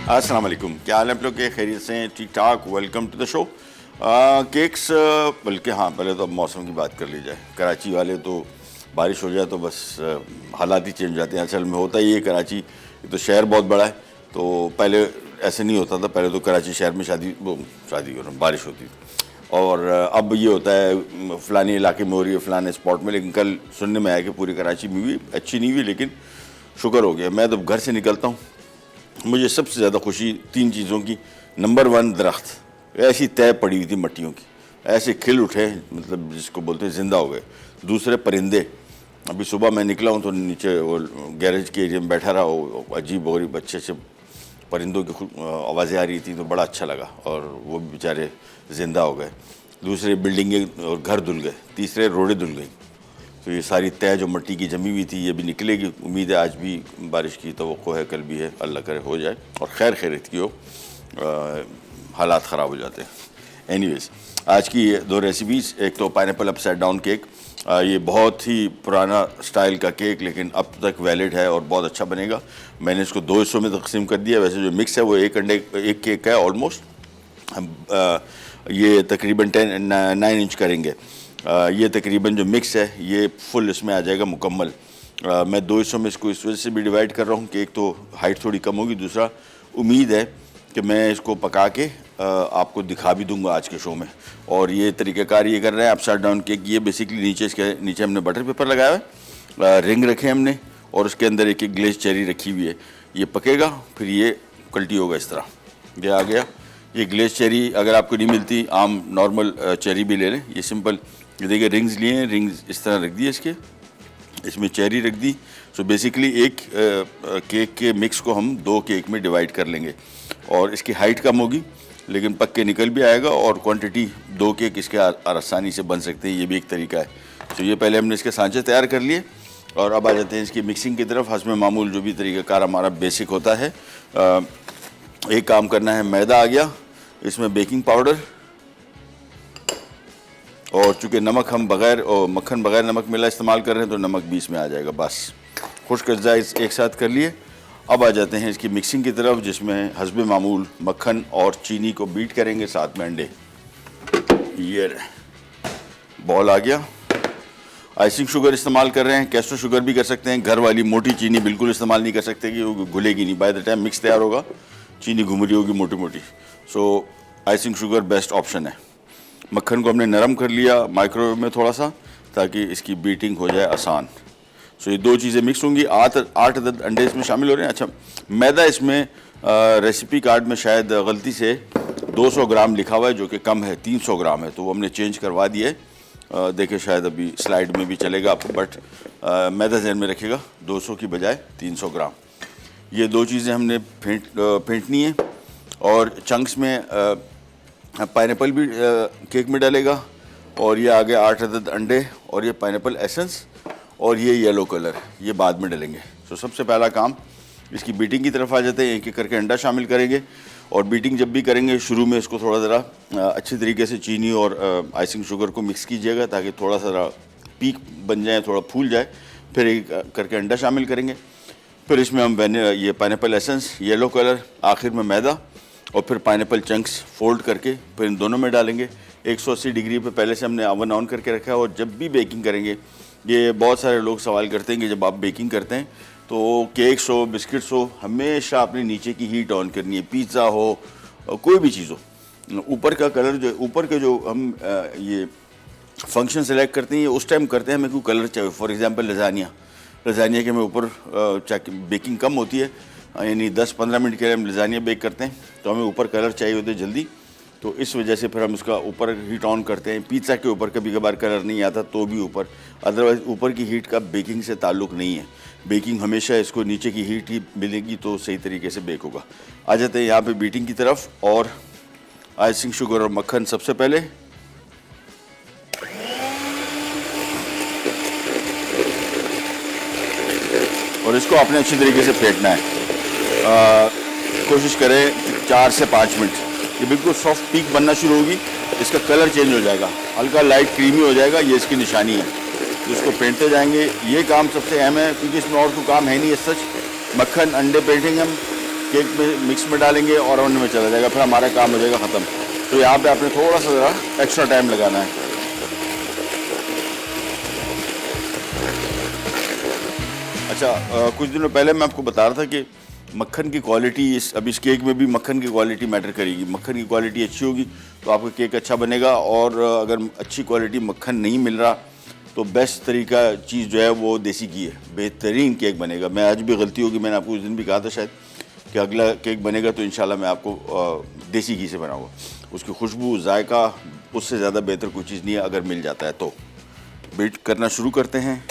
अस्सलाम वालेकुम, क्या हाल है आप लोग के? खैरियत से हैं? ठीक ठाक। Welcome to the show. Cakes, बल्कि हाँ, पहले तो अब मौसम की बात कर ली जाए। कराची वाले तो बारिश हो जाए तो बस हालात ही चेंज हो जाते हैं। असल में होता ही है, कराची ये तो शहर बहुत बड़ा है, तो पहले ऐसे नहीं होता था। पहले तो कराची शहर में शादी बारिश होती थी, और अब ये होता है फ़लानी इलाके में हो रही है, फ़लाने स्पॉट में। लेकिन कल सुनने में आया कि पूरी कराची में भी अच्छी नहीं हुई, लेकिन शुक्र हो गया। मैं जब घर से निकलता हूँ, मुझे सबसे ज़्यादा खुशी 3 चीज़ों की। नंबर 1, दरख्त ऐसी तय पड़ी हुई थी मट्टियों की, ऐसे खिल उठे, मतलब जिसको बोलते हैं ज़िंदा हो गए। दूसरे, परिंदे। अभी सुबह मैं निकला हूँ तो नीचे वो गैरेज के एरिया में बैठा रहा, वो अजीब और अच्छे से परिंदों की आवाज़ें आ रही थी, तो बड़ा अच्छा लगा, और वो भी बेचारे ज़िंदा हो गए। दूसरे, बिल्डिंगें और घर धुल गए। तीसरे, रोडें धुल गई। तो ये सारी तय जो मिट्टी की जमी हुई थी, ये भी निकलेगी। उम्मीद है आज भी बारिश की तवक्को है, कल भी है, अल्लाह करे हो जाए और खैर खैरियत की हो। हालात ख़राब हो जाते हैं। एनीवेज, आज की 2 रेसिपीज़, एक तो पाइनएप्पल अपसाइड डाउन केक। ये बहुत ही पुराना स्टाइल का केक, लेकिन अब तक वैलिड है और बहुत अच्छा बनेगा। मैंने इसको 2 हिस्सों में तकसीम कर दिया। वैसे जो मिक्स है वो एक केक है ऑलमोस्ट। हम ये तकरीबन 9 इंच करेंगे। ये तकरीबन जो मिक्स है ये फुल इसमें आ जाएगा मुकम्मल। मैं 2 हिस्सों में इसको इस वजह से भी डिवाइड कर रहा हूँ कि एक तो हाइट थोड़ी कम होगी, दूसरा उम्मीद है कि मैं इसको पका के आपको दिखा भी दूंगा आज के शो में। और ये तरीक़ाकार ये कर रहे हैं अपसाइड डाउन केक। ये बेसिकली इसके नीचे हमने बटर पेपर लगाया है, रिंग रखे हमने, और उसके अंदर एक ग्लेज चेरी रखी हुई है। ये पकेगा, फिर ये कल्टी होगा इस तरह। ये आ गया। ये ग्लेज चेरी अगर आपको नहीं मिलती, आम नॉर्मल चेरी भी ले लें। ये सिंपल, ये देखिए रिंग्स लिए हैं, रिंग्स इस तरह रख दिए इसके, इसमें चेरी रख दी। सो बेसिकली एक केक के मिक्स को हम 2 केक में डिवाइड कर लेंगे, और इसकी हाइट कम होगी लेकिन पक के निकल भी आएगा, और क्वांटिटी 2 केक इसके आसानी से बन सकते हैं। ये भी एक तरीका है। तो ये पहले हमने इसके सांचे तैयार कर लिए, और अब आ जाते हैं इसकी मिक्सिंग की तरफ। हस्ब मामूल जो भी तरीक़ाकार हमारा बेसिक होता है, एक काम करना है। मैदा आ गया, इसमें बेकिंग पाउडर, और चूँकि नमक हम बग़ैर और मक्खन बग़ैर नमक मिला इस्तेमाल कर रहे हैं, तो नमक भी इसमें आ जाएगा। बस खुश्क अज़्ज़ा एक साथ कर लिए। अब आ जाते हैं इसकी मिक्सिंग की तरफ, जिसमें हस्ब मामूल मक्खन और चीनी को बीट करेंगे, साथ में अंडे। ये बॉल आ गया। आइसिंग शुगर इस्तेमाल कर रहे हैं, कैस्टर शुगर भी कर सकते हैं। घर वाली मोटी चीनी बिल्कुल इस्तेमाल नहीं कर सकते कि वो घुलेगी नहीं। बाय द टाइम मिक्स तैयार होगा चीनी घुम रही होगी मोटी मोटी। सो आइसिंग शुगर बेस्ट ऑप्शन है। मक्खन को हमने नरम कर लिया माइक्रोवेव में थोड़ा सा, ताकि इसकी बीटिंग हो जाए आसान। सो ये 2 चीज़ें मिक्स होंगी। 8 अदद अंडे इसमें शामिल हो रहे हैं। अच्छा, मैदा इसमें रेसिपी कार्ड में शायद गलती से 200 ग्राम लिखा हुआ है, जो कि कम है, 300 ग्राम है, तो वो हमने चेंज करवा दिया है। देखिए शायद अभी स्लाइड में भी चलेगा आपको, बट मैदा जहन में रखिएगा, 200 की बजाय 300 ग्राम। ये 2 चीज़ें हमने फेंटनी है। और चंक्स में पाइनएप्पल भी केक में डालेगा, और ये आ गया 8 अदद अंडे, और ये पाइनएप्पल एसेंस, और ये येलो कलर, ये बाद में डालेंगे। तो सबसे पहला काम इसकी बीटिंग की तरफ आ जाते हैं। एक एक करके अंडा शामिल करेंगे, और बीटिंग जब भी करेंगे शुरू में इसको थोड़ा ज़रा अच्छी तरीके से चीनी और आइसिंग शुगर को मिक्स कीजिएगा, ताकि थोड़ा सा पीक बन जाए, थोड़ा फूल जाए। फिर एक करके अंडा शामिल करेंगे, फिर इसमें हम ये पाइनएप्पल एसेंस, येलो कलर, आखिर में मैदा, और फिर पाइनएप्पल चंक्स फोल्ड करके फिर इन दोनों में डालेंगे। 180 डिग्री पे पहले से हमने ओवन ऑन करके रखा है। और जब भी बेकिंग करेंगे, ये बहुत सारे लोग सवाल करते हैं कि जब आप बेकिंग करते हैं तो केक्स हो, बिस्किट्स हो, हमेशा अपने नीचे की हीट ऑन करनी है। पिज़्ज़ा हो, कोई भी चीज़ हो, ऊपर का कलर जो ऊपर के जो हम ये फंक्शन सेलेक्ट करते हैं, ये उस टाइम करते हैं हमें कोई कलर चाहिए। फॉर एग्जांपल लजानिया के में ऊपर बेकिंग कम होती है, यानी 10-15 मिनट के लिए हम लजानिया बेक करते हैं, तो हमें ऊपर कलर चाहिए होते जल्दी, तो इस वजह से फिर हम उसका ऊपर हीट ऑन करते हैं। पिज़्ज़ा के ऊपर कभी कभार कलर नहीं आता तो भी ऊपर, अदरवाइज़ ऊपर की हीट का बेकिंग से ताल्लुक़ नहीं है। बेकिंग हमेशा इसको नीचे की हीट ही मिलेगी तो सही तरीके से बेक होगा। आ जाते हैं यहाँ पे बीटिंग की तरफ, और आइसिंग शुगर और मक्खन सबसे पहले, और इसको आपने अच्छी तरीके से फेंटना है। कोशिश करें 4 से 5 मिनट। ये बिल्कुल सॉफ्ट पीक बनना शुरू होगी, इसका कलर चेंज हो जाएगा, हल्का लाइट क्रीमी हो जाएगा, ये इसकी निशानी है। तो इसको फेंटते जाएंगे। ये काम सबसे अहम है, क्योंकि इसमें और कोई काम है नहीं है सच। मक्खन अंडे फेंटेंगे हम, केक में मिक्स में डालेंगे और ओवन में चला जाएगा, फिर हमारा काम हो जाएगा ख़त्म। तो यहाँ पे आपने थोड़ा सा ज़रा एक्स्ट्रा टाइम लगाना है। अच्छा, कुछ दिनों पहले मैं आपको बता रहा था कि मक्खन की क्वालिटी अब इस केक में भी मक्खन की क्वालिटी मैटर करेगी। मक्खन की क्वालिटी अच्छी होगी तो आपका केक अच्छा बनेगा, और अगर अच्छी क्वालिटी मक्खन नहीं मिल रहा तो बेस्ट तरीका चीज़ जो है वो देसी घी है, बेहतरीन केक बनेगा। मैं आज भी गलती होगी, मैंने आपको उस दिन भी कहा था शायद कि अगला केक बनेगा तो इंशाल्लाह मैं आपको देसी घी से बनाऊंगा। उसकी खुशबू, जायका, उससे ज़्यादा बेहतर कोई चीज़ नहीं है अगर मिल जाता है तो। बीट करना शुरू करते हैं।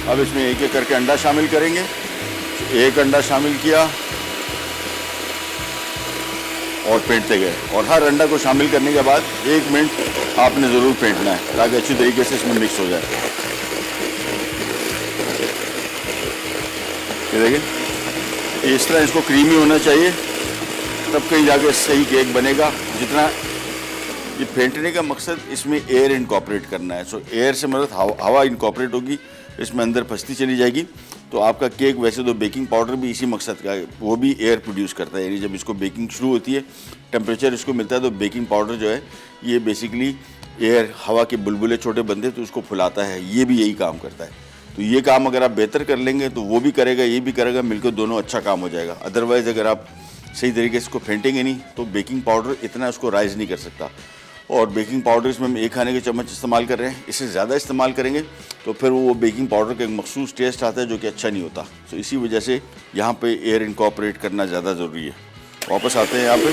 अब इसमें एक एक करके अंडा शामिल करेंगे। एक अंडा शामिल किया और फेंटते गए, और हर अंडा को शामिल करने के बाद 1 मिनट आपने ज़रूर फेंटना है ताकि अच्छी तरीके से इसमें मिक्स हो जाए। ये देखिए, इस तरह इसको क्रीमी होना चाहिए, तब कहीं जाके सही केक बनेगा। जितना ये फेंटने का मकसद, इसमें एयर इनकॉर्पोरेट करना है। सो एयर से मतलब हवा इनकॉर्पोरेट होगी, इसमें अंदर फंसती चली जाएगी तो आपका केक, वैसे तो बेकिंग पाउडर भी इसी मकसद का है, वो भी एयर प्रोड्यूस करता है। यानी जब इसको बेकिंग शुरू होती है, टेम्परेचर इसको मिलता है, तो बेकिंग पाउडर जो है ये बेसिकली एयर, हवा के बुलबुले छोटे बनते तो उसको फुलाता है, ये भी यही काम करता है। तो ये काम अगर आप बेहतर कर लेंगे तो वो भी करेगा, ये भी करेगा, मिलकर दोनों अच्छा काम हो जाएगा। अदरवाइज़ अगर आप सही तरीके से इसको फेंटेंगे नहीं तो बेकिंग पाउडर इतना उसको राइज नहीं कर सकता। और बेकिंग पाउडर इसमें हम 1 खाने के चम्मच इस्तेमाल कर रहे हैं, इससे ज़्यादा इस्तेमाल करेंगे तो फिर वो बेकिंग पाउडर का एक मखसूस टेस्ट आता है जो कि अच्छा नहीं होता। तो इसी वजह से यहाँ पे एयर इनकॉर्पोरेट करना ज़्यादा ज़रूरी है। वापस आते हैं यहाँ पे।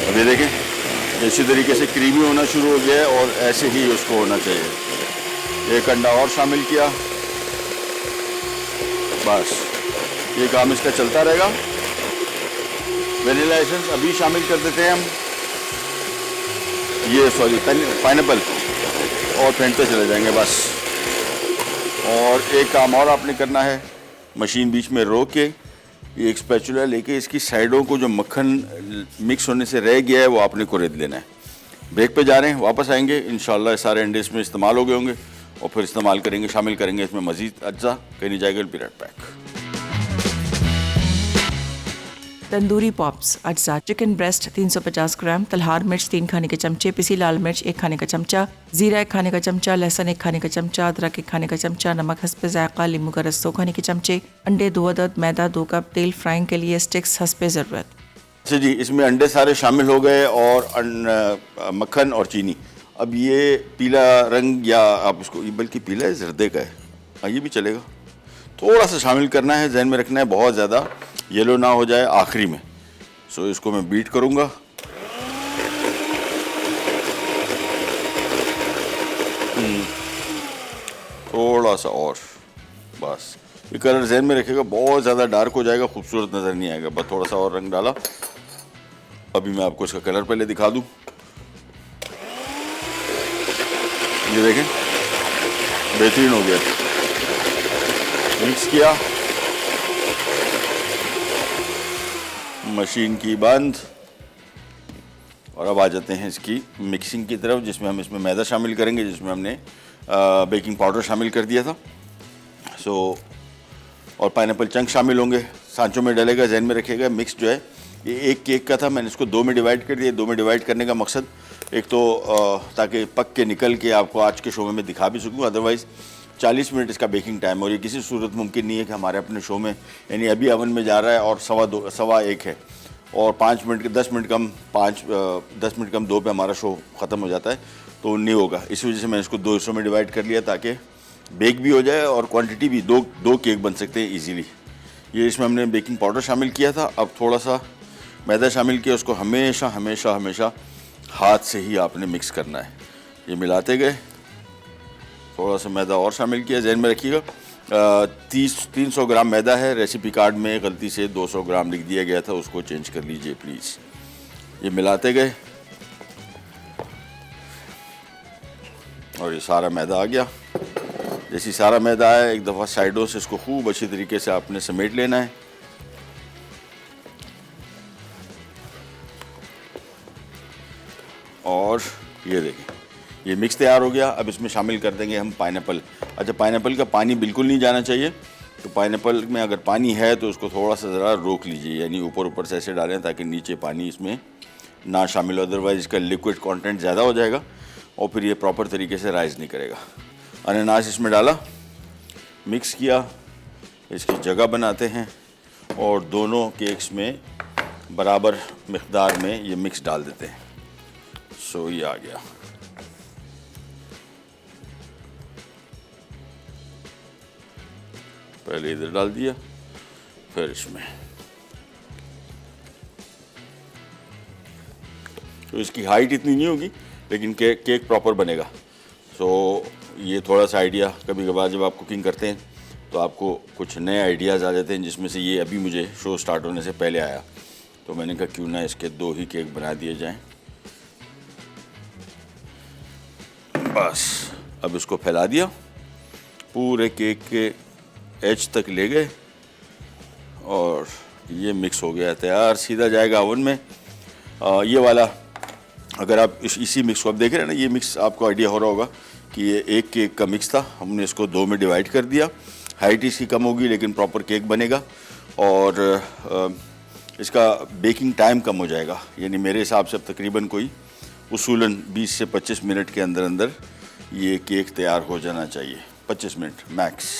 अब ये देखें इसी तरीके से क्रीमी होना शुरू हो गया है, और ऐसे ही उसको होना चाहिए। 1 अंडा और शामिल किया, बस ये काम इसका चलता रहेगा। वेनिला एसेंस अभी शामिल कर देते हैं हम, ये सॉरी पाइनएप्पल, और फेंटते चले जाएंगे बस। और एक काम और आपने करना है, मशीन बीच में रोक के ये एक स्पैचुला लेके इसकी साइडों को जो मक्खन मिक्स होने से रह गया है वो आपने कुरेद लेना है। ब्रेक पे जा रहे हैं, वापस आएंगे इंशाल्लाह। सारे अंडे इसमें इस्तेमाल हो गए होंगे और फिर इस्तेमाल करेंगे, शामिल करेंगे इसमें मज़ीद अज्जा। कहीं नहीं जाएगा, पीरियड पैक। तंदूरी पॉप्स अज्जा: चिकन ब्रेस्ट 350 ग्राम, तलहार मिर्च 3 खाने के चमचे, पिसी लाल मिर्च 1 खाने का चमचा, जीरा 1 खाने का चमचा, लहसुन 1 खाने का चमचा, अदरक 1 खाने का चमचा, नमक हस्बे जायका, लींबू का रस 2 खाने के चमचे, अंडे 2 अदद, मैदा 2 कप, तेल फ्राइंग के लिए स्टिक्स हस्बे ज़रूरत। अच्छा जी, इसमें अंडे सारे शामिल हो गए और मक्खन और चीनी। अब ये पीला रंग, या आप इसको, बल्कि पीला है, जर्दे का है, ये भी चलेगा, थोड़ा सा शामिल करना है, जहन में रखना है, बहुत ज़्यादा येलो ना हो जाए आखिरी में। सो इसको मैं बीट करूँगा। थोड़ा सा और, बस ये कलर जहन में रखेगा, बहुत ज़्यादा डार्क हो जाएगा, खूबसूरत नज़र नहीं आएगा। बस थोड़ा सा और रंग डाला। अभी मैं आपको इसका कलर पहले दिखा दूँ। ये देखें, बेहतरीन हो गया। मिक्स किया, मशीन की बंद, और अब आ जाते हैं इसकी मिक्सिंग की तरफ, जिसमें हम इसमें मैदा शामिल करेंगे, जिसमें हमने बेकिंग पाउडर शामिल कर दिया था। सो और पाइनएप्पल चंक शामिल होंगे, सांचों में डलेगा, जहन में रखिएगा। मिक्स जो है ये एक केक का था, मैंने इसको 2 में डिवाइड कर दिया। 2 में डिवाइड करने का मकसद एक तो ताकि पक के निकल के आपको आज के शो में दिखा भी सकूँ, अदरवाइज़ 40 मिनट इसका बेकिंग टाइम, और ये किसी सूरत मुमकिन नहीं है कि हमारे अपने शो में, यानी अभी अवन में जा रहा है और 1:15 है, और 5 मिनट के 10 मिनट कम 10 मिनट कम 2 पे हमारा शो ख़त्म हो जाता है, तो नहीं होगा। इस वजह से मैंने इसको 2 हिस्सों में डिवाइड कर लिया ताकि बेक भी हो जाए और क्वांटिटी भी, दो केक बन सकते हैं इजीली। ये इसमें हमने बेकिंग पाउडर शामिल किया था, अब थोड़ा सा मैदा शामिल किया। उसको हमेशा हमेशा हमेशा हाथ से ही आपने मिक्स करना है। ये मिलाते गए, थोड़ा सा मैदा और शामिल किया। जहन में रखिएगा 300 ग्राम मैदा है। रेसिपी कार्ड में गलती से 200 ग्राम लिख दिया गया था, उसको चेंज कर लीजिए प्लीज़। ये मिलाते गए और ये सारा मैदा आ गया। जैसे सारा मैदा आया, एक दफ़ा साइडों से इसको खूब अच्छी तरीके से आपने समेट लेना है। और ये देखें, ये मिक्स तैयार हो गया। अब इसमें शामिल कर देंगे हम पाइनएप्पल। अच्छा, पाइनएप्पल का पानी बिल्कुल नहीं जाना चाहिए, तो पाइनएप्पल में अगर पानी है तो उसको थोड़ा सा ज़रा रोक लीजिए, यानी ऊपर ऊपर से ऐसे डालें ताकि नीचे पानी इसमें ना शामिल हो, अदरवाइज़ इसका लिक्विड कंटेंट ज़्यादा हो जाएगा और फिर ये प्रॉपर तरीके से राइज नहीं करेगा। अनानास इसमें डाला, मिक्स किया, इसकी जगह बनाते हैं और दोनों केक्स में बराबर मिक़दार में ये मिक्स डाल देते हैं। सो ये आ गया। पहले इधर डाल दिया, फिर इसमें। तो इसकी हाइट इतनी नहीं होगी लेकिन केक प्रॉपर बनेगा। सो ये थोड़ा सा आइडिया, कभी कभार जब आप कुकिंग करते हैं तो आपको कुछ नए आइडियाज़ आ जाते हैं, जिसमें से ये अभी मुझे शो स्टार्ट होने से पहले आया। तो मैंने कहा क्यों ना इसके 2 ही केक बना दिए जाएं। बस अब इसको फैला दिया, पूरे केक के एज तक ले गए और ये मिक्स हो गया तैयार। सीधा जाएगा ओवन में। ये वाला, अगर आप इसी मिक्स को आप देख रहे हैं ना, ये मिक्स आपको आइडिया हो रहा होगा कि ये एक केक का मिक्स था, हमने इसको 2 में डिवाइड कर दिया। हाइट इसकी कम होगी लेकिन प्रॉपर केक बनेगा और इसका बेकिंग टाइम कम हो जाएगा। यानी मेरे हिसाब से अब तकरीबन कोई उसूलन 20 से 25 मिनट के अंदर अंदर ये केक तैयार हो जाना चाहिए, 25 मिनट मैक्स।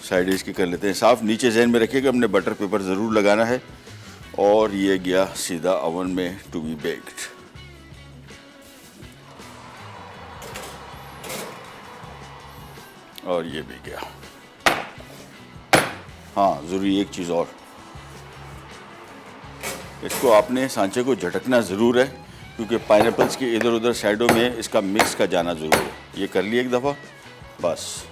साइड इसकी कर लेते हैं साफ़। नीचे जहन में रखिएगा हमने बटर पेपर ज़रूर लगाना है। और ये गया सीधा ओवन में टू बी बेक्ड। और ये भी गया। हाँ, ज़रूरी एक चीज़ और, इसको आपने सांचे को झटकना ज़रूर है क्योंकि पाइनएप्पल्स के इधर उधर साइडों में इसका मिक्स का जाना ज़रूर है। ये कर लिया एक दफ़ा, बस।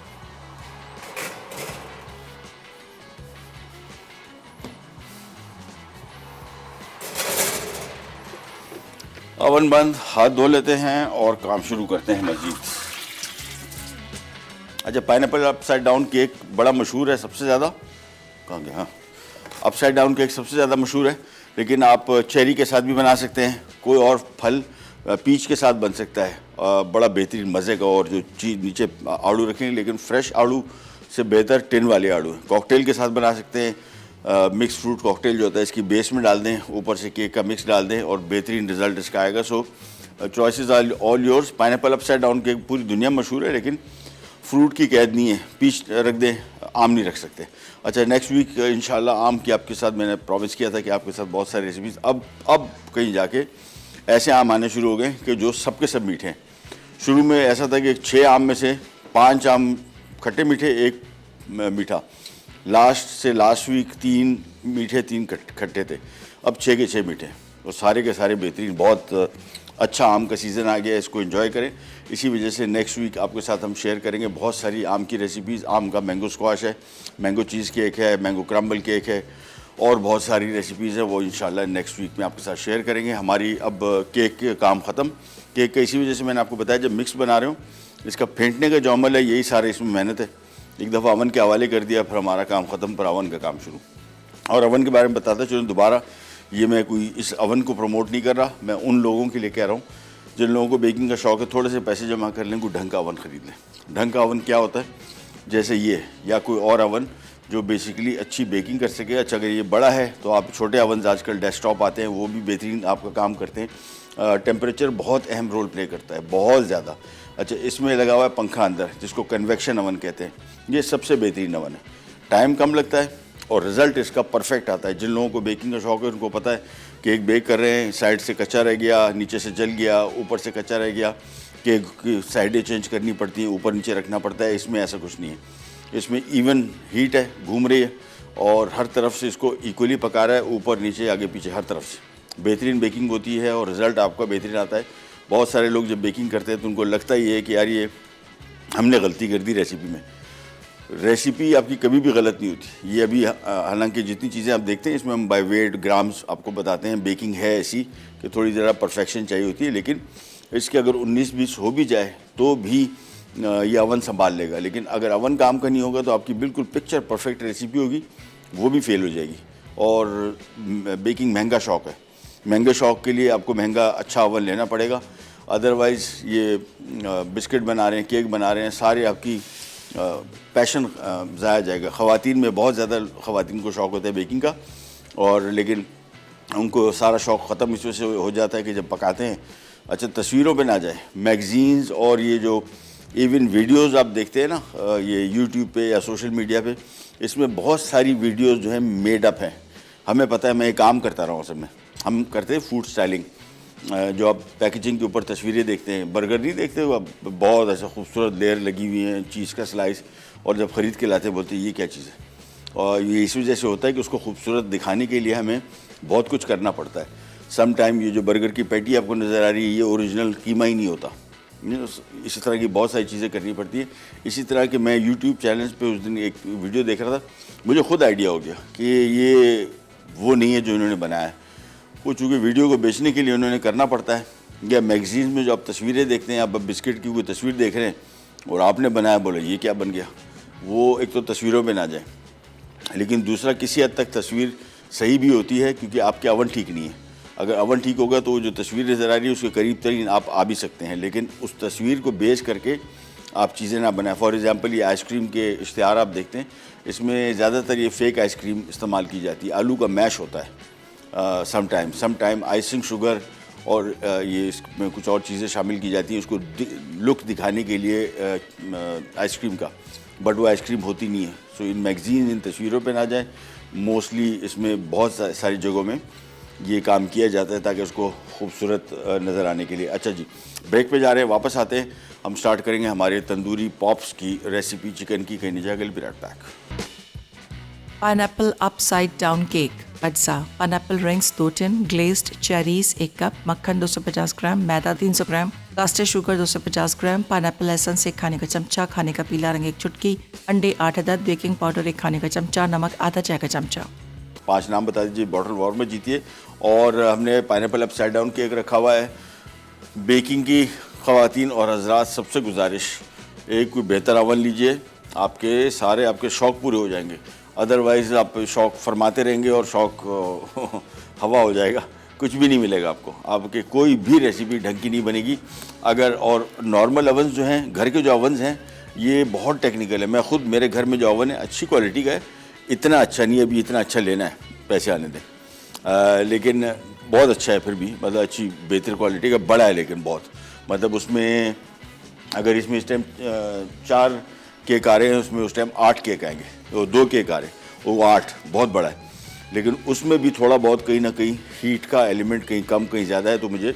ओवन बंद, हाथ धो लेते हैं और काम शुरू करते हैं मज़ीद। अच्छा, पाइनएप्पल अपसाइड डाउन केक बड़ा मशहूर है सबसे ज़्यादा। कहाँ गया? हाँ, अपसाइड डाउन केक सबसे ज़्यादा मशहूर है, लेकिन आप चेरी के साथ भी बना सकते हैं, कोई और फल, पीच के साथ बन सकता है, बड़ा बेहतरीन मज़े का। और जो चीज़ नीचे आड़ू रखेंगे, लेकिन फ्रेश आड़ू से बेहतर टिन वाले आड़ू। कॉकटेल के साथ बना सकते हैं, मिक्स फ्रूट कॉकटेल जो होता है इसकी बेस में डाल दें, ऊपर से केक का मिक्स डाल दें और बेहतरीन रिजल्ट इसका आएगा। So choices are all yours. Pineapple upside down cake पूरी दुनिया में मशहूर है, लेकिन फ्रूट की कैद नहीं है। पीच रख दें, आम नहीं रख सकते। अच्छा, नेक्स्ट वीक इंशाल्लाह आम की आपके साथ मैंने प्रॉमिस किया था कि आपके साथ बहुत सारी रेसिपीज़। अब कहीं जाके ऐसे आम आने शुरू हो गए कि जो सबके सब मीठे हैं। शुरू में ऐसा था कि 6 आम में से 5 आम खट्टे मीठे, 1 मीठा। लास्ट वीक 3 मीठे 3 खट्टे थे, अब 6 के 6 मीठे। और सारे के सारे बेहतरीन, बहुत अच्छा आम का सीज़न आ गया है, इसको एंजॉय करें। इसी वजह से नेक्स्ट वीक आपके साथ हम शेयर करेंगे बहुत सारी आम की रेसिपीज़। आम का मैंगो स्क्वाश है, मैंगो चीज़ केक है, मैंगो क्रम्बल केक है और बहुत सारी रेसिपीज़ हैं, वो इंशाल्लाह नेक्स्ट वीक में आपके साथ शेयर करेंगे। हमारी अब केक के काम ख़त्म। केक का इसी वजह से मैंने आपको बताया, जब मिक्स बना रहे हो इसका फेंटने का जो अमल है, यही सारे इसमें मेहनत है। एक दफ़ा अवन के हवाले कर दिया, फिर हमारा काम ख़त्म, पर अवन का काम शुरू। और अवन के बारे में बताता चलूँ दोबारा, ये मैं कोई इस अवन को प्रमोट नहीं कर रहा, मैं उन लोगों के लिए कह रहा हूँ जिन लोगों को बेकिंग का शौक़ है, थोड़े से पैसे जमा कर लें, कोई ढंग का अवन ख़रीद लें। ढंग का अवन क्या होता है? जैसे ये या कोई और अवन जो बेसिकली अच्छी बेकिंग कर सके। अच्छा, अगर ये बड़ा है तो आप छोटे अवन आजकल डेस्कटॉप आते हैं, वो भी बेहतरीन आपका काम करते हैं। टेम्परेचर बहुत अहम रोल प्ले करता है, बहुत ज़्यादा। अच्छा, इसमें लगा हुआ है पंखा अंदर, जिसको कन्वेक्शन अवन कहते हैं। ये सबसे बेहतरीन अवन है, टाइम कम लगता है और रिज़ल्ट इसका परफेक्ट आता है। जिन लोगों को बेकिंग का शौक़ है उनको पता है, केक बेक कर रहे हैं, साइड से कच्चा रह गया, नीचे से जल गया, ऊपर से कच्चा रह गया, केक की साइडें चेंज करनी पड़ती हैं, ऊपर नीचे रखना पड़ता है। इसमें ऐसा कुछ नहीं है, इसमें इवन हीट है, घूम रही है और हर तरफ से इसको इक्वली पका रहा है, ऊपर नीचे आगे पीछे हर तरफ से। बेहतरीन बेकिंग होती है और रिज़ल्ट आपका बेहतरीन आता है। बहुत सारे लोग जब बेकिंग करते हैं तो उनको लगता ही है कि यार ये हमने गलती कर दी रेसिपी में। रेसिपी आपकी कभी भी गलत नहीं होती। ये अभी हालांकि जितनी चीज़ें आप देखते हैं इसमें हम बाय वेट ग्राम्स आपको बताते हैं। बेकिंग है ऐसी कि थोड़ी ज़रा परफेक्शन चाहिए होती है, लेकिन इसके अगर 19-20 हो भी जाए तो भी ये अवन संभाल लेगा। लेकिन अगर अवन काम का नहीं होगा तो आपकी बिल्कुल पिक्चर परफेक्ट रेसिपी होगी, वो भी फेल हो जाएगी। और बेकिंग महंगा शौक है, महंगे शौक के लिए आपको महंगा अच्छा अवन लेना पड़ेगा। अदरवाइज़ ये बिस्किट बना रहे हैं, केक बना रहे हैं, सारे आपकी पैशन ज़ाया जाएगा। ख़वातीन में बहुत ज़्यादा ख़वातीन को शौक़ होता है बेकिंग का, और लेकिन उनको सारा शौक़ ख़त्म इस वजह से हो जाता है कि जब पकाते हैं अच्छा तस्वीरों पे ना जाए। मैगज़ीन्स और ये जो इवन वीडियोस आप देखते हैं ना ये यूट्यूब पे या सोशल मीडिया पे, इसमें बहुत सारी वीडियोस जो है मेड अप हैं। हमें पता है, मैं ये काम करता रहा हूँ असल में, हम करते हैं फूड स्टाइलिंग। जो आप पैकेजिंग के ऊपर तस्वीरें देखते हैं, बर्गर नहीं देखते हो आप, बहुत ऐसा खूबसूरत लेयर लगी हुई है चीज़ का स्लाइस, और जब ख़रीद के लाते हैं बोलते हैं ये क्या चीज़ है। और ये इस वजह से होता है कि उसको खूबसूरत दिखाने के लिए हमें बहुत कुछ करना पड़ता है। सम टाइम ये जो बर्गर की पैटी आपको नज़र आ रही है ये ओरिजिनल कीमा ही नहीं होता। इसी तरह की बहुत सारी चीज़ें करनी पड़ती है। इसी तरह के मैं यूट्यूब चैनल पे उस दिन एक वीडियो देख रहा था, मुझे खुद आइडिया हो गया कि ये वो नहीं है जो इन्होंने बनाया है। वो चूँकि वीडियो को बेचने के लिए उन्होंने करना पड़ता है। या मैगज़ीन में जो आप तस्वीरें देखते हैं, आप बिस्किट की कोई तस्वीर देख रहे हैं और आपने बनाया, बोले ये क्या बन गया, वो एक तो तस्वीरों पे ना जाए, लेकिन दूसरा किसी हद तक तस्वीर सही भी होती है क्योंकि आपके अवन ठीक नहीं है। अगर अवन ठीक होगा तो जो तस्वीर नज़र आ रही है उसके करीब तरीन आप आ भी सकते हैं, लेकिन उस तस्वीर को बेच करके आप चीज़ें ना बनाएं। फॉर एग्ज़ाम्पल ये आइसक्रीम के इश्तिहार आप देखते हैं, इसमें ज़्यादातर ये फेक आइसक्रीम इस्तेमाल की जाती है, आलू का मैश होता है। सम टाइम आइसिंग शुगर और ये इसमें कुछ और चीज़ें शामिल की जाती हैं उसको लुक दिखाने के लिए आइसक्रीम का, बट वो आइसक्रीम होती नहीं है। सो इन मैगज़ीन इन तस्वीरों पे ना जाए। मोस्टली इसमें बहुत सारी जगहों में ये काम किया जाता है ताकि उसको खूबसूरत नज़र आने के लिए। अच्छा जी, ब्रेक पे जा रहे हैं, वापस आते हैं, हम स्टार्ट करेंगे हमारे तंदूरी पॉप्स की रेसिपी चिकन की। कहीं नहीं जाएगा, be right back. Pineapple upside down cake अज्जा, pineapple rings 2 tin, glazed cherries 1 cup, मक्खन 250 ग्राम, मैदा 300 gram, caster sugar 250 gram, pineapple essence 1 खाने का चमचा, खाने का पीला रंग 1 चुटकी, अंडे 8 अदद, बेकिंग पाउडर 1 खाने का चमचा, नमक आधा चाय का चमचा। 5 नाम बता दीजिए, बॉटल वॉर में जीतिए। और हमने पाइनएप्पल अपसाइड डाउन केक रखा हुआ है। बेकिंग की ख़वातीन और हज़रात सबसे गुजारिश, एक कोई बेहतर अवन लीजिए, आपके सारे आपके शौक़ पूरे हो जाएंगे। अदरवाइज़ आप शौक़ फरमाते रहेंगे और शौक़ हवा हो जाएगा, कुछ भी नहीं मिलेगा आपको। आपके कोई भी रेसिपी ढंग की नहीं बनेगी अगर। और नॉर्मल ओवन्स जो हैं, घर के जो ओवन्स हैं, ये बहुत टेक्निकल है। मैं खुद, मेरे घर में जो ओवन है अच्छी क्वालिटी का है, इतना अच्छा नहीं है, अभी इतना अच्छा लेना है, पैसे आने दें। लेकिन बहुत अच्छा है फिर भी, मतलब अच्छी बेहतर क्वालिटी का, बड़ा है लेकिन बहुत, मतलब उसमें अगर इसमें इस टाइम 4 केक आ रहे हैं, उसमें उस टाइम 8 केक आएंगे, तो 2 केक आ रहे हैं, वो 8 बहुत बड़ा है। लेकिन उसमें भी थोड़ा बहुत कहीं ना कहीं हीट का एलिमेंट कहीं कम कहीं ज़्यादा है, तो मुझे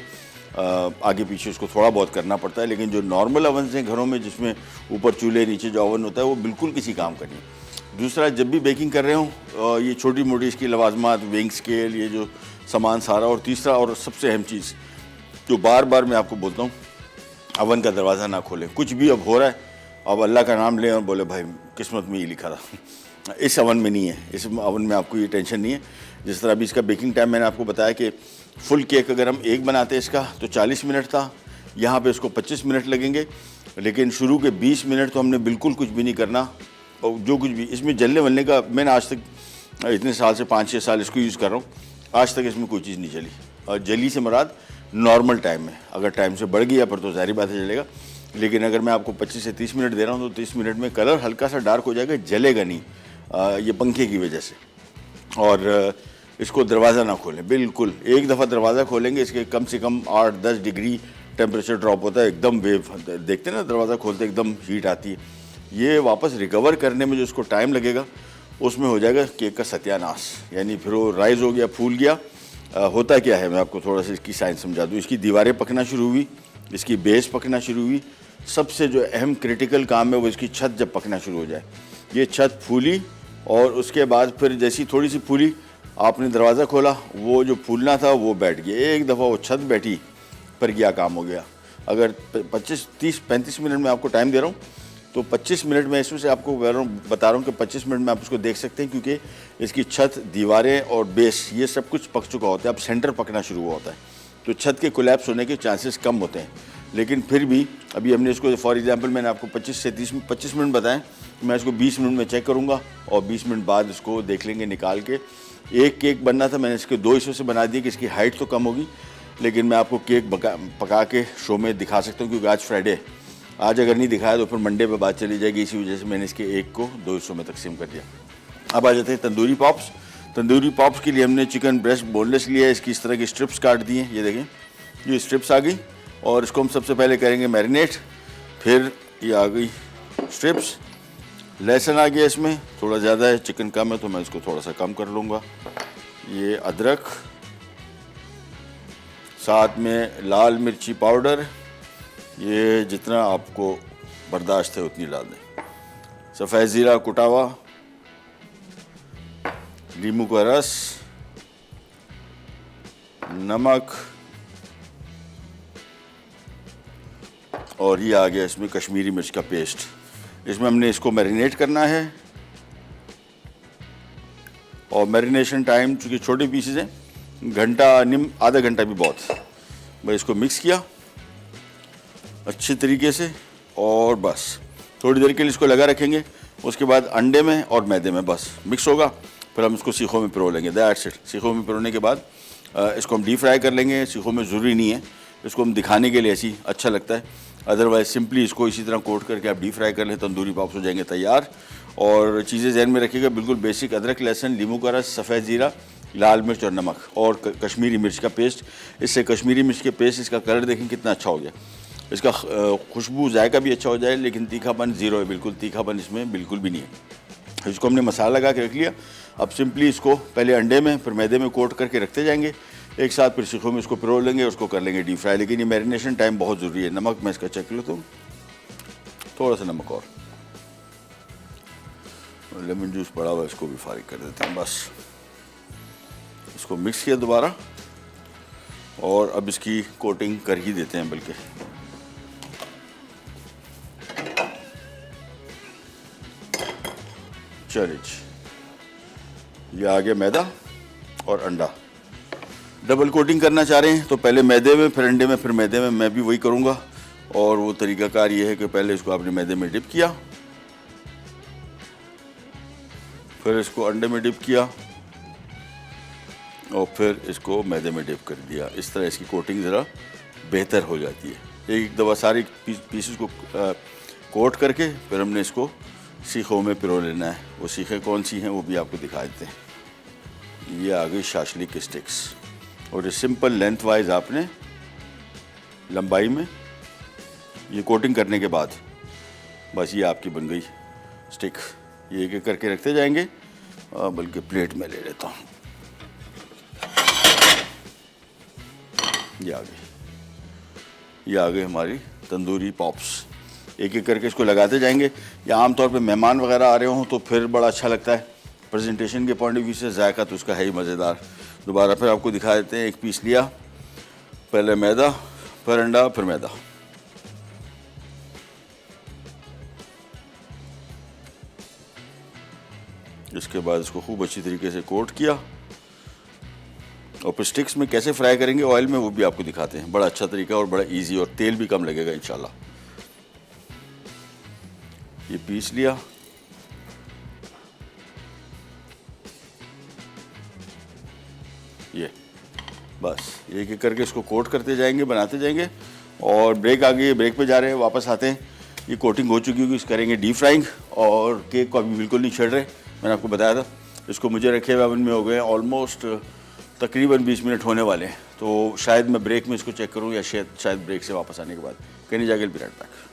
आगे पीछे उसको थोड़ा बहुत करना पड़ता है। लेकिन जो नॉर्मल ओवन हैं घरों में, जिसमें ऊपर चूल्हे नीचे जो ओवन होता है, वो बिल्कुल किसी काम का नहीं। दूसरा, जब भी बेकिंग कर रहे हो ये छोटी मोटी इसकी लवाजमात, विंग स्केल, ये जो सामान सारा। और तीसरा और सबसे अहम चीज़ जो बार बार मैं आपको बोलता हूँ, अवन का दरवाज़ा ना खोलें। कुछ भी अब हो रहा है, अब अल्लाह का नाम लें और बोले भाई किस्मत में ये लिखा था। इस अवन में नहीं है, इस अवन में आपको ये टेंशन नहीं है। जिस तरह अभी इसका बेकिंग टाइम मैंने आपको बताया कि फुल केक अगर हम एक बनाते हैं इसका तो 40 मिनट था, यहाँ पे इसको 25 मिनट लगेंगे। लेकिन शुरू के 20 मिनट तो हमने बिल्कुल कुछ भी नहीं करना, और जो कुछ भी इसमें जलने वलने का, मैंने आज तक इतने साल से 5-6 साल इसको यूज़ कर रहा हूँ, आज तक इसमें कोई चीज़ नहीं चली। और जली से मुराद नॉर्मल टाइम में, अगर टाइम से बढ़ गया पर तो ज़ाहिर बात है जलेगा। लेकिन अगर मैं आपको 25 से 30 मिनट दे रहा हूँ तो 30 मिनट में कलर हल्का सा डार्क हो जाएगा, जलेगा नहीं, ये पंखे की वजह से। और इसको दरवाज़ा ना खोलें बिल्कुल। एक दफ़ा दरवाज़ा खोलेंगे इसके कम से कम 8-10 डिग्री टेम्परेचर ड्रॉप होता है, एकदम वेव देखते हैं ना, दरवाज़ा खोलते एकदम हीट आती है। ये वापस रिकवर करने में जो इसको टाइम लगेगा, उसमें हो जाएगा केक का सत्यानाश। यानी फिर वो राइज़ हो गया, फूल गया। होता क्या है, मैं आपको थोड़ा सा इसकी साइंस समझा दूँ। इसकी दीवारें पकना शुरू हुई, इसकी बेस पकना शुरू हुई, सबसे जो अहम क्रिटिकल काम है वो इसकी छत जब पकना शुरू हो जाए। ये छत फूली और उसके बाद फिर जैसी थोड़ी सी फूली, आपने दरवाज़ा खोला, वो जो फूलना था वो बैठ गया। एक दफ़ा वो छत बैठी, पर क्या काम हो गया। अगर 25, 30, 35 मिनट में आपको टाइम दे रहा हूँ, तो 25 मिनट में इसमें से आपको बता रहा हूँ कि 25 मिनट में आप उसको देख सकते हैं, क्योंकि इसकी छत, दीवारें और बेस ये सब कुछ पक चुका होता है। अब सेंटर पकना शुरू हुआ होता है, तो छत के कोलैप्स होने के चांसेस कम होते हैं। लेकिन फिर भी अभी हमने इसको, फॉर एग्जांपल मैंने आपको 25 मिनट बताएं, मैं इसको 20 मिनट में चेक करूँगा और 20 मिनट बाद इसको देख लेंगे निकाल के। एक केक बनना था, मैंने इसके 2 हिस्सों से बना दिया कि इसकी हाइट तो कम होगी, लेकिन मैं आपको केक पका के शो में दिखा सकता हूँ, क्योंकि आज फ्राइडे है। आज अगर नहीं दिखाया तो फिर मंडे पे बात चली जाएगी, इसी वजह से मैंने इसके एक को 2 हिस्सों में तकसीम कर दिया। अब आ जाते हैं तंदूरी पॉप्स। तंदूरी पॉप्स के लिए हमने चिकन ब्रेस्ट बोनलेस लिया है, इसकी इस तरह की स्ट्रिप्स काट दी हैं, ये देखें ये स्ट्रिप्स आ गई। और इसको हम सबसे पहले करेंगे मैरिनेट, फिर ये आ गई स्ट्रिप्स। लहसुन आ गया, इसमें थोड़ा ज़्यादा है, चिकन कम है तो मैं इसको थोड़ा सा कम कर लूँगा। ये अदरक, साथ में लाल मिर्ची पाउडर, ये जितना आपको बर्दाश्त है उतनी डाल दें। सफ़ेद ज़ीरा कुटा हुआ, नींबू का रस, नमक, और ये आ गया इसमें कश्मीरी मिर्च का पेस्ट। इसमें हमने इसको मैरिनेट करना है, और मैरिनेशन टाइम चूँकि छोटे पीसेज हैं, घंटा आधा घंटा भी बहुत। मैं इसको मिक्स किया अच्छी तरीके से, और बस थोड़ी देर के लिए इसको लगा रखेंगे। उसके बाद अंडे में और मैदे में बस मिक्स होगा, फिर हम इसको सीखों में पिरो लेंगे। That's it. सीखों में पिरोने के बाद इसको हम डीप फ्राई कर लेंगे। सीखों में ज़रूरी नहीं है, इसको हम दिखाने के लिए ऐसी अच्छा लगता है, अदरवाइज़ सिंपली इसको इसी तरह कोट करके आप डीप फ्राई कर लें, तंदूरी पॉप्स हो जाएंगे तैयार। और चीज़ें जहन में रखिएगा, बिल्कुल बेसिक अदरक, लहसुन, नींबू का रस, सफ़ेद ज़ीरा, लाल मिर्च और नमक, और कश्मीरी मिर्च का पेस्ट। इससे कश्मीरी मिर्च के पेस्ट, इसका कलर देखें कितना अच्छा हो गया, इसका खुशबू जायका भी अच्छा हो जाए, लेकिन तीखापन ज़ीरो है, बिल्कुल तीखापन इसमें बिल्कुल भी नहीं है। इसको हमने मसाला लगा के रख लिया। अब सिंपली इसको पहले अंडे में फिर मैदे में कोट करके रखते जाएंगे एक साथ, फिर सीखों में इसको पिरो लेंगे, उसको कर लेंगे डीप फ्राई। लेकिन ये मैरिनेशन टाइम बहुत ज़रूरी है। नमक मैं इसका चेक कर लेता हूँ, थोड़ा सा नमक और लेमन जूस पड़ा हुआ, इसको भी फारिग कर देते हैं। बस इसको मिक्स किया दोबारा, और अब इसकी कोटिंग कर ही देते हैं। बल्कि चलिए, ये आ गया मैदा और अंडा। डबल कोटिंग करना चाह रहे हैं तो पहले मैदे में, फिर अंडे में, फिर मैदे में। मैं भी वही करूँगा, और वो तरीकाकार ये है कि पहले इसको आपने मैदे में डिप किया, फिर इसको अंडे में डिप किया, और फिर इसको मैदे में डिप कर दिया। इस तरह इसकी कोटिंग ज़रा बेहतर हो जाती है। एक दफ़ा सारी पीसेस को कोट करके फिर हमने इसको सीखों में पिरो लेना है। वो सीखें कौन सी हैं वो भी आपको दिखा देते हैं। ये आ गई शाशली की स्टिक्स, और ये सिंपल लेंथ वाइज आपने लंबाई में ये कोटिंग करने के बाद बस ये आपकी बन गई स्टिक। ये एक एक करके रखते जाएंगे, बल्कि प्लेट में ले लेता हूँ। ये आ गई हमारी तंदूरी पॉप्स। एक एक करके इसको लगाते जाएंगे। या आमतौर पे मेहमान वगैरह आ रहे हों तो फिर बड़ा अच्छा लगता है, प्रेजेंटेशन के पॉइंट ऑफ व्यू से जायका तो उसका है ही मज़ेदार। दोबारा फिर आपको दिखा देते हैं। एक पीस लिया, पहले मैदा, फिर अंडा, फिर मैदा। इसके बाद इसको खूब अच्छी तरीके से कोट किया, और फिर स्टिक्स में कैसे फ्राई करेंगे ऑयल में वो भी आपको दिखाते हैं। बड़ा अच्छा तरीका और बड़ा इजी, और तेल भी कम लगेगा इंशाल्लाह। ये पीस लिया, ये बस एक एक करके इसको कोट करते जाएंगे, बनाते जाएंगे। और ब्रेक आ गई, ब्रेक पे जा रहे हैं, वापस आते हैं। ये कोटिंग हो चुकी होगी, इस करेंगे डीप फ्राइंग। और केक को अभी बिल्कुल नहीं छेड़ रहे, मैंने आपको बताया था। इसको मुझे रखे हुए ओवन में हो गए ऑलमोस्ट तकरीबन 20 मिनट होने वाले हैं। तो शायद मैं ब्रेक में इसको चेक करूँ, या शायद ब्रेक से वापस आने के बाद। कहीं जाके be right back.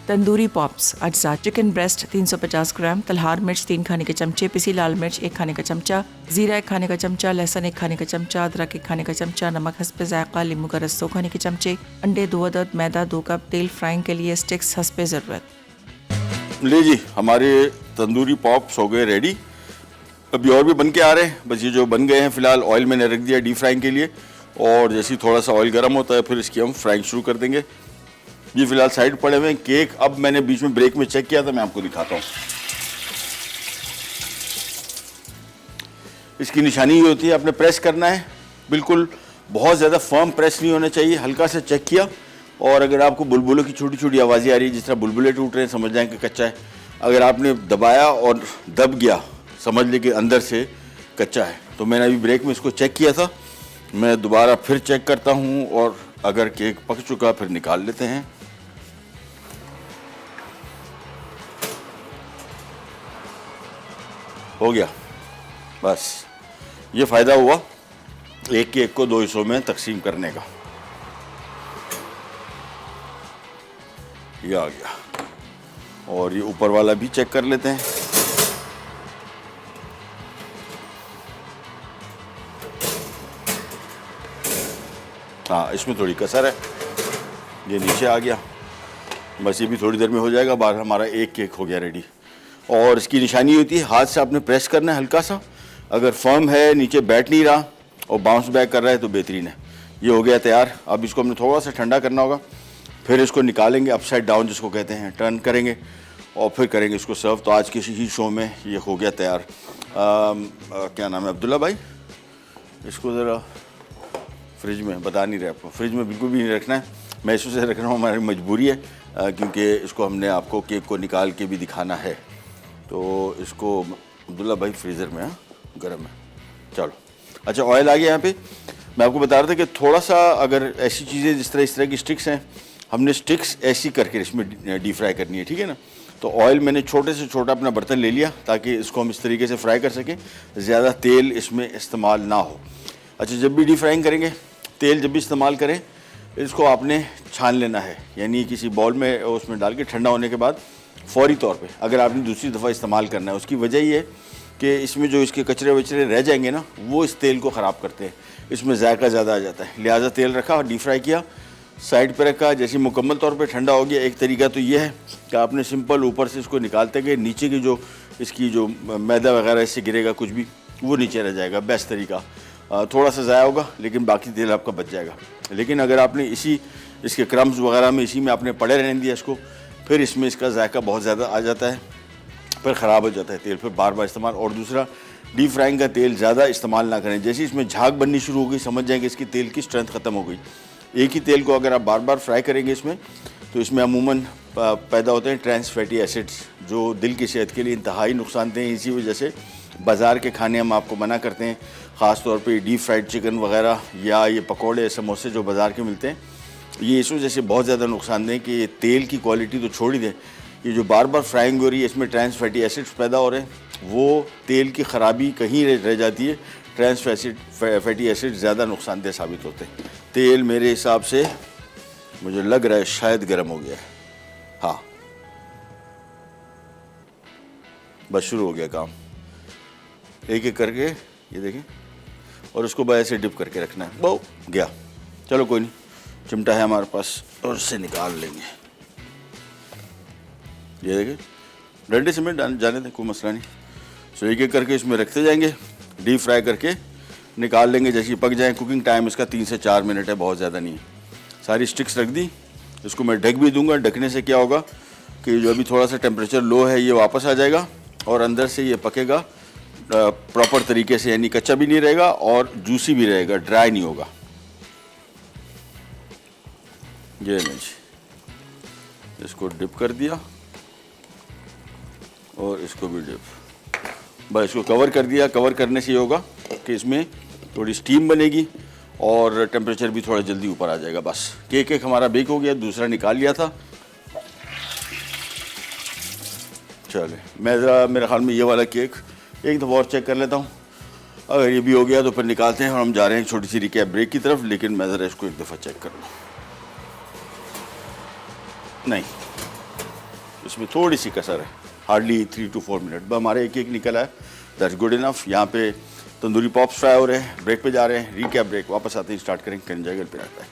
Tandoori pops अज्जा चिकन ब्रेस्ट 350 ग्राम, तलहार मिर्च 3 खाने के चमचे, पिसी लाल मिर्च 1 खाने का चमचा, जीरा 1 खाने का चमचा, लहसुन 1 खाने का चमचा, अदरक 1 खाने का चमचा, नमक हस्बे जायका, नींबू का रस 2 खाने के चमचे, अंडे 2 अदद, मैदा 2 कप, तेल फ्राइंग के लिए स्टिक्स हस्बे ज़रूरत। ले जी, हमारे तंदूरी पॉप्स हो गए रेडी। अभी और भी बन के आ रहे हैं, बस ये जो बन गए हैं फ़िलहाल ऑयल मैंने रख दिया डीप फ्राइंग के लिए। और जैसे ही थोड़ा सा ऑयल गर्म होता है फिर इसकी हम फ्राइंग शुरू कर देंगे। ये फिलहाल साइड पड़े हुए हैं। केक अब मैंने बीच में ब्रेक में चेक किया था, मैं आपको दिखाता हूँ। इसकी निशानी ये होती है, आपने प्रेस करना है, बिल्कुल बहुत ज़्यादा फर्म प्रेस नहीं होना चाहिए, हल्का सा चेक किया। और अगर आपको बुलबुलों की छोटी छोटी आवाज़ें आ रही है, जिस तरह बुलबुले टूट रहे हैं, समझ जाएं कि कच्चा है। अगर आपने दबाया और दब गया, समझ लें कि अंदर से कच्चा है। तो मैंने अभी ब्रेक में इसको चेक किया था, मैं दोबारा फिर चेक करता हूँ, और अगर केक पक चुका फिर निकाल लेते हैं। हो गया, बस ये फ़ायदा हुआ एक केक को 2 हिस्सों में तकसीम करने का। ये आ गया, और ये ऊपर वाला भी चेक कर लेते हैं। हाँ, इसमें थोड़ी कसर है, ये नीचे आ गया। बस ये भी थोड़ी देर में हो जाएगा। बाहर हमारा एक केक हो गया रेडी। और इसकी निशानी होती है, हाथ से आपने प्रेस करना है हल्का सा, अगर फर्म है, नीचे बैठ नहीं रहा और बाउंस बैक कर रहा है तो बेहतरीन है। ये हो गया तैयार। अब इसको हमने थोड़ा सा ठंडा करना होगा, फिर इसको निकालेंगे, अपसाइड डाउन जिसको कहते हैं, टर्न करेंगे और फिर करेंगे इसको सर्व। तो आज के ही शो में ये हो गया तैयार। क्या नाम है अब्दुल्ला भाई? इसको ज़रा फ्रिज में, बता नहीं रहे आपको, फ्रिज में बिल्कुल भी नहीं रखना है, मैं इसको से रख रहा हूँ, हमारी मजबूरी है, क्योंकि इसको हमने आपको केक को निकाल के भी दिखाना है। तो इसको अब्दुल्ला भाई फ्रीज़र में, हाँ गर्म है। चलो, अच्छा ऑयल आ गया यहाँ पे। मैं आपको बता रहा था कि थोड़ा सा अगर ऐसी चीज़ें जिस तरह इस तरह की स्टिक्स हैं, हमने स्टिक्स ऐसी करके इसमें डीप फ्राई करनी है, ठीक है ना। तो ऑयल मैंने छोटे से छोटा अपना बर्तन ले लिया ताकि इसको हम इस तरीके से फ्राई कर सकें, ज़्यादा तेल इसमें इस्तेमाल ना हो। अच्छा, जब भी डीप फ्राइंग करेंगे, तेल जब भी इस्तेमाल करें, इसको आपने छान लेना है, यानी किसी बाउल में उसमें डाल के ठंडा होने के बाद फौरी तौर पे अगर आपने दूसरी दफ़ा इस्तेमाल करना है। उसकी वजह ये है कि इसमें जो इसके कचरे वचरे रह जाएंगे ना, वो इस तेल को ख़राब करते हैं, इसमें जायका ज़्यादा आ जाता है। लिहाजा तेल रखा और डीप फ्राई किया, साइड पे रखा। जैसे मुकम्मल तौर पे ठंडा हो गया, एक तरीका तो ये है कि आपने सिंपल ऊपर से इसको निकालते गए, नीचे की जो इसकी जो मैदा वगैरह इससे गिरेगा कुछ भी, वो नीचे रह जाएगा। बेस्ट तरीका, थोड़ा सा ज़ाया होगा लेकिन बाकी तेल आपका बच जाएगा। लेकिन अगर आपने इसके क्रम्स वगैरह में इसी में आपने पड़े रहने दिया इसको, फिर इसमें इसका जायका बहुत ज़्यादा आ जाता है, फिर ख़राब हो जाता है तेल, फिर बार बार इस्तेमाल। और दूसरा, डीप फ्राइंग का तेल ज़्यादा इस्तेमाल ना करें। जैसे इसमें झाग बननी शुरू हो गई, समझ जाएंगे इसकी तेल की स्ट्रेंथ ख़त्म हो गई। एक ही तेल को अगर आप बार बार फ्राई करेंगे इसमें, तो इसमें अमूमन पैदा होते हैं ट्रांस फैटी एसिड्स, जो दिल की सेहत के लिए इंतहाई नुकसानदेह हैं। इसी वजह से बाज़ार के खाने हम आपको मना करते हैं, ख़ास तौर पे डीप फ्राइड चिकन वगैरह या ये पकोड़े समोसे जो बाज़ार के मिलते हैं, ये इस वजह से बहुत ज़्यादा नुकसानदेह कि ये तेल की क्वालिटी तो छोड़ ही दें, ये जो बार बार फ्राइंग हो रही है, इसमें ट्रांस फैटी एसिड्स पैदा हो रहे हैं, वो तेल की ख़राबी कहीं रह जाती है। ट्रांस फैटी एसिड ज़्यादा नुकसानदेह साबित होते हैं। तेल मेरे हिसाब से मुझे लग रहा है शायद गर्म हो गया है। हाँ, बस शुरू हो गया काम, एक एक करके ये देखें, और उसको बस ऐसे डिप करके रखना है। वो गया, चलो कोई नहीं, चिमटा है हमारे पास और उससे निकाल लेंगे। ये देखें, डंडे से में जाने दें, कोई मसला नहीं। सो एक एक करके इसमें रखते जाएंगे, डीप फ्राई करके निकाल लेंगे जैसे ही पक जाए। कुकिंग टाइम इसका 3 से 4 मिनट है, बहुत ज़्यादा नहीं है। सारी स्टिक्स रख दी, इसको मैं ढक भी दूंगा। ढकने से क्या होगा कि जो अभी थोड़ा सा टेम्परेचर लो है ये वापस आ जाएगा और अंदर से ये पकेगा प्रॉपर तरीके से, यानी कच्चा भी नहीं रहेगा और जूसी भी रहेगा, ड्राई नहीं होगा। ये नहीं, इसको डिप कर दिया और इसको भी डिप, बस इसको कवर कर दिया। कवर करने से ये होगा कि इसमें थोड़ी स्टीम बनेगी और टेम्परेचर भी थोड़ा जल्दी ऊपर आ जाएगा। बस केक एक हमारा बेक हो गया, दूसरा निकाल लिया था। चले, मैं ज़रा मेरे ख्याल में ये वाला केक एक दफ़ा और चेक कर लेता हूँ। अगर ये भी हो गया तो फिर निकालते हैं और हम जा रहे हैं छोटी सी रिकैप ब्रेक की तरफ। लेकिन मैं ज़रा इसको एक दफ़ा चेक कर लूँ। नहीं, इसमें थोड़ी सी कसर है, हार्डली 3 to 4 मिनट। हमारे एक एक निकला है, दैट्स गुड इनफ। यहाँ पे तंदूरी पॉप्स फ्राई हो रहे हैं, ब्रेक पे जा रहे हैं, रिकैप ब्रेक, वापस आते ही स्टार्ट करेंगे। कैन जाएगा back.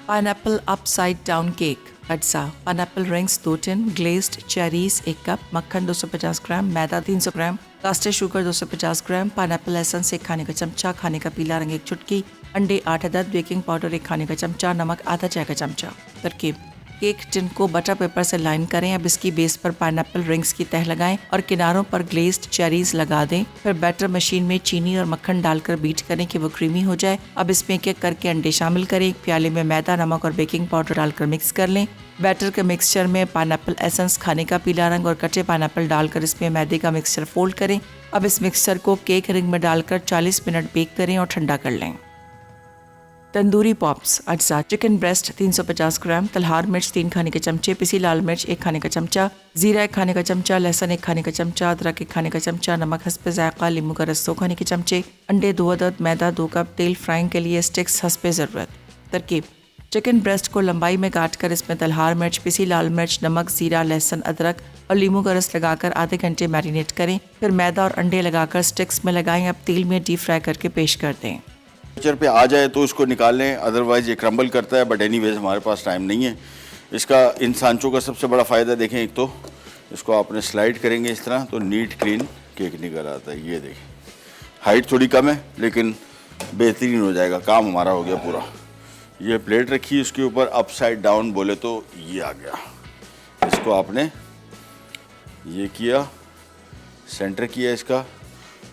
Pineapple upside down cake अज्जा, pineapple rings 2 tin, glazed cherries 1 cup, मक्खन 250 ग्राम, मैदा 300 gram, caster sugar 250 gram, pineapple essence 1 खाने का चमचा, खाने का पीला रंग 1 चुटकी, अंडे 8 अदद, बेकिंग पाउडर 1 खाने का चमचा, नमक आधा चाय का चमचा। तरकीब: केक टिन को बटर पेपर से लाइन करें। अब इसकी बेस पर पाइनएप्पल रिंग्स की तह लगाएं और किनारों पर ग्लेज्ड चेरीज लगा दें। फिर बैटर मशीन में चीनी और मक्खन डालकर बीट करें कि वो क्रीमी हो जाए। अब इसमें एक एक करके अंडे शामिल करें। एक प्याले में मैदा, नमक और बेकिंग पाउडर डालकर मिक्स कर लें। बैटर के मिक्सचर में पाइनएप्पल एसेंस, खाने का पीला रंग और कच्चे पाइनएप्पल डालकर इसमें मैदे का मिक्सचर फोल्ड करें। अब इस मिक्सचर को केक रिंग में डालकर 40 मिनट बेक करें और ठंडा कर लें। तंदूरी पॉप्स अज्जा, चिकन ब्रेस्ट 350 ग्राम, तलहार मिर्च 3 खाने के चमचे, पिसी लाल मिर्च 1 खाने का चमचा, जीरा 1 खाने का चमचा, लहसुन 1 खाने का चमचा, अदरक 1 खाने का चमचा, नमक हस्बे जायका, नींबू का रस 2 खाने के चमचे, अंडे 2 अदद, मैदा 2 कप, तेल फ्राइंग के लिए स्टिक्स हस्बे ज़रूरत। तरकीब: चिकन ब्रेस्ट को लंबाई में काट कर इसमें तलहार मिर्च, पिसी लाल मिर्च, नमक, जीरा, लहसुन, अदरक और नींबू का रस लगाकर आधे घंटे मैरिनेट करें। फिर मैदा और अंडे लगाकर स्टिक्स में लगाएं। अब तेल में डीप फ्राई करके पेश कर दें। टेम्परेचर पे आ जाए तो इसको निकाल लें, अदरवाइज ये क्रम्बल करता है। बट एनीवेज हमारे पास टाइम नहीं है। इसका इन सांचों का सबसे बड़ा फ़ायदा देखें, एक तो इसको आपने स्लाइड करेंगे इस तरह तो नीट क्लीन केक निकल आता है। ये देखें, हाइट थोड़ी कम है लेकिन बेहतरीन हो जाएगा, काम हमारा हो गया पूरा। ये प्लेट रखी, इसके ऊपर अपसाइड डाउन बोले तो ये आ गया। इसको आपने ये किया, सेंटर किया इसका,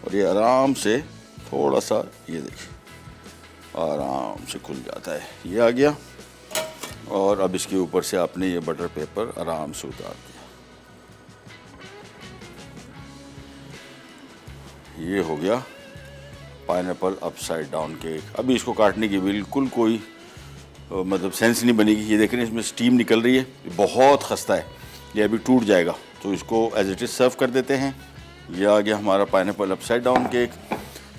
और ये आराम से थोड़ा सा, ये देखिए आराम से खुल जाता है। ये आ गया। और अब इसके ऊपर से आपने ये बटर पेपर आराम से उतार दिया। ये हो गया पाइनएप्पल अपसाइड डाउन केक। अभी इसको काटने की बिल्कुल कोई मतलब सेंस नहीं बनेगी। ये देख रहे हैं इसमें स्टीम निकल रही है, बहुत खस्ता है, ये अभी टूट जाएगा। तो इसको एज इट इज़ सर्व कर देते हैं। ये आ गया हमारा पाइनएप्पल अपसाइड डाउन केक।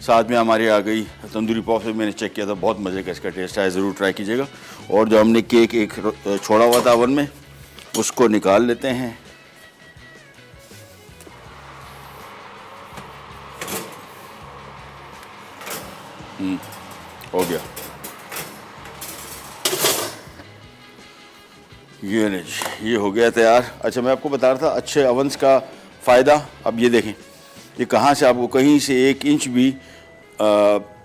साथ में हमारी आ गई तंदूरी पॉप्स। मैंने चेक किया था, बहुत मज़े का इसका टेस्ट है, ज़रूर ट्राई कीजिएगा। और जो हमने केक एक छोड़ा हुआ था ओवन में, उसको निकाल लेते हैं। हो गया ये नहीं जी, ये हो गया तैयार। अच्छा, मैं आपको बता रहा था अच्छे अवन्स का फ़ायदा। अब ये देखें, ये कहाँ से आपको कहीं से 1 इंच भी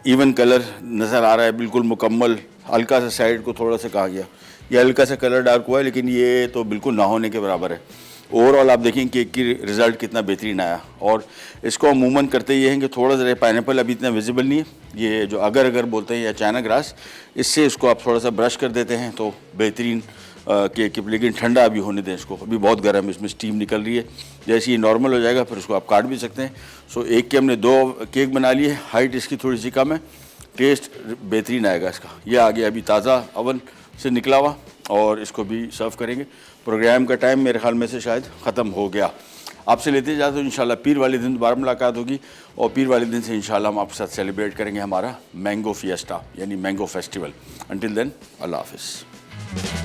इवन कलर नज़र आ रहा है, बिल्कुल मुकम्मल। हल्का सा साइड को थोड़ा सा कहा गया, ये हल्का सा कलर डार्क हुआ है, लेकिन ये तो बिल्कुल ना होने के बराबर है। ओवरऑल आप देखें केक की रिज़ल्ट कितना बेहतरीन आया। और इसको अमूमन करते ये हैं कि थोड़ा सा पाइनएप्पल अभी इतना विजिबल नहीं है, ये जो अगर बोलते हैं या चाइना ग्रास, इससे इसको आप थोड़ा सा ब्रश कर देते हैं तो बेहतरीन केक। लेकिन ठंडा अभी होने दें इसको, अभी बहुत गर्म है, इसमें स्टीम निकल रही है। जैसे ये नॉर्मल हो जाएगा फिर इसको आप काट भी सकते हैं। सो एक के हमने 2 केक बना लिए। हाइट इसकी थोड़ी सी कम है, टेस्ट बेहतरीन आएगा इसका। ये आ गया अभी ताज़ा अवन से निकला हुआ, और इसको भी सर्व करेंगे। प्रोग्राम का टाइम मेरे ख्याल में से शायद ख़त्म हो गया। आपसे लेते जाते तो इंशाल्लाह पीर वाले दिन दोबारा मुलाकात होगी, और पीर वाले दिन से इंशाल्लाह हम आपके साथ सेलिब्रेट करेंगे हमारा मैंगो फिएस्टा यानी मैंगो फेस्टिवल। अंटिल देन, अल्लाह हाफिज़।